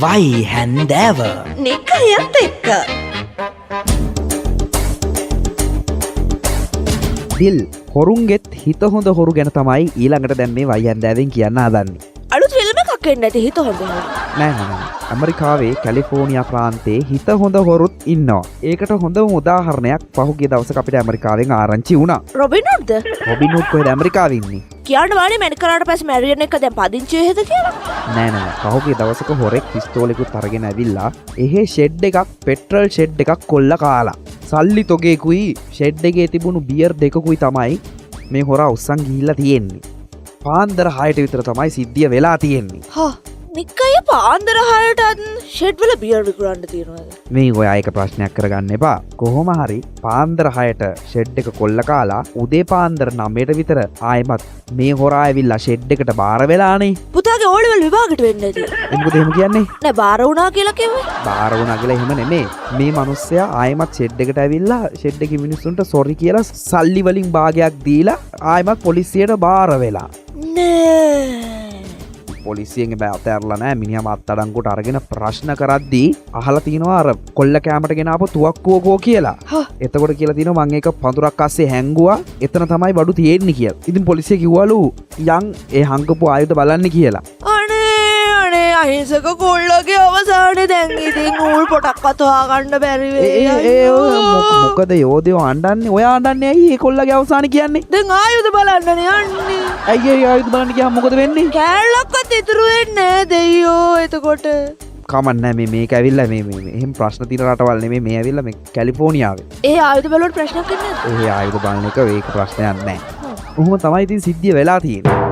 වයි හැන්දෑව නිකයත් එක්ක දිල් හොරුන්ගෙත් හිත හොඳ හොරු ගැන තමයි ඊළඟට දැන් මේ වයි හැන්දෑවෙන් කියන්න හදන්නේ. අලුත් ෆිල්ම් එකක් එන්න ඇති හිත හොඳ හොඳ. නෑ ඇමරිකාවේ කැලිෆෝනියා ප්‍රාන්තයේ හිත හොඳ හොරුත් ඉන්නවා. ඒකට හොඳම උදාහරණයක් පහුගිය දවසක අපිට ඇමරිකාවෙන් ආරංචි වුණා. රොබින් හුඩ්ද? රොබින් හුඩ් කොහෙද ඇමරිකාවේ ඉන්නේ? කියන්න වානේ මැනිකලාට පස්සේ මැරියන් එක දැන් පදිංචි වෙහෙද කියලා. නෑ පහුගිය දවසක හොරෙක් පිස්තෝලෙකුත් අරගෙන ඇවිල්ලා එහෙ ෂෙඩ් එකක් පෙට්‍රල් ෂෙඩ් එකක් කොල්ල කාලා. සල්ලි තොගේකුයි ෂෙඩ් එකේ තිබුණු බියර් දෙකකුයි තමයි මේ හොරා උස්සන් ගිහිල්ලා තියෙන්නේ. පාන්දර 6ට විතර තමයි සිද්ධිය වෙලා තියෙන්නේ. හා නිකය පාන්දර 6ටත් ෂෙඩ් වල බියර් විකුණන්න තියනවාද? මේ ඔයා එක ප්‍රශ්නයක් කරගන්න එපා. කොහොම හරි පාන්දර 6ට ෂෙඩ් එක කොල්ල කාලා උදේ පාන්දර 9ට විතර ආයෙමත් මේ හොරා ඇවිල්ලා ෂෙඩ් එකට බාර වෙලානේ. පුතාගේ ඕලෙවල් විභාගයට වෙන්න ඇති. මොකද එහෙම කියන්නේ? නෑ බාර වුණා කියලා කිව්වේ. බාර වුණා කියලා එහෙම නෙමෙයි. මේ මිනිස්සයා ආයෙමත් ෂෙඩ් එකට ඇවිල්ලා ෂෙඩ් එකේ මිනිස්සුන්ට සොරි කියලා සල්ලි වලින් භාගයක් දීලා ආයෙමත් පොලිසියට බාර වෙලා. නෑ පොලිසියෙන් බෑ අතෑරලා නෑ. මිනිහම අත්අඩංගුවට අරගෙන ප්‍රශ්න කරද්දී අහලා තිනවා අර කොල්ල කැමරට ගෙන ආපු තුවක්කුවකෝ කියලා. එතකොට කියලා තිනවා මං ඒක පඳුරක් අස්සේ හැංගුවා. එතන තමයි බඩු තියෙන්නේ කියලා. ඉතින් පොලිසිය කිව්වලු යන් ඒ හංගපු ආයුධ බලන්න කියලා. අනේ අහිංසක කොල්ලගේ අවසානේ දැන් ඉතින් ඌල් පොටක් අතවා ගන්න බැරි වෙයි. මොකද යෝධයෝ අඬන්නේ? ඔයා අඬන්නේ ඇයි? ඒ කොල්ලගේ අවසානේ කියන්නේ? දැන් ආයුධ බලන්නනේ යන්නේ. ඇයි ඒ ආයුධ බලන්න ගියාම මොකද වෙන්නේ? කෑල්ලක්වත් ඉතුරු වෙන්නේ නෑ දෙයියෝ. එතකොට කමන්නේ මේක ඇවිල්ලා මේ එහෙම ප්‍රශ්න තියෙන රටවල් නෙමෙයි මේ ඇවිල්ලා මේ කැලිෆෝනියාවේ. ඒ ආයුධ බලවල ප්‍රශ්නයක් නැහැ. ඒ ආයුධ බලන එක ඒක ප්‍රශ්නයක් නෑ. කොහොම තමයි ඉතින් සිද්ධිය වෙලා තියෙන්නේ.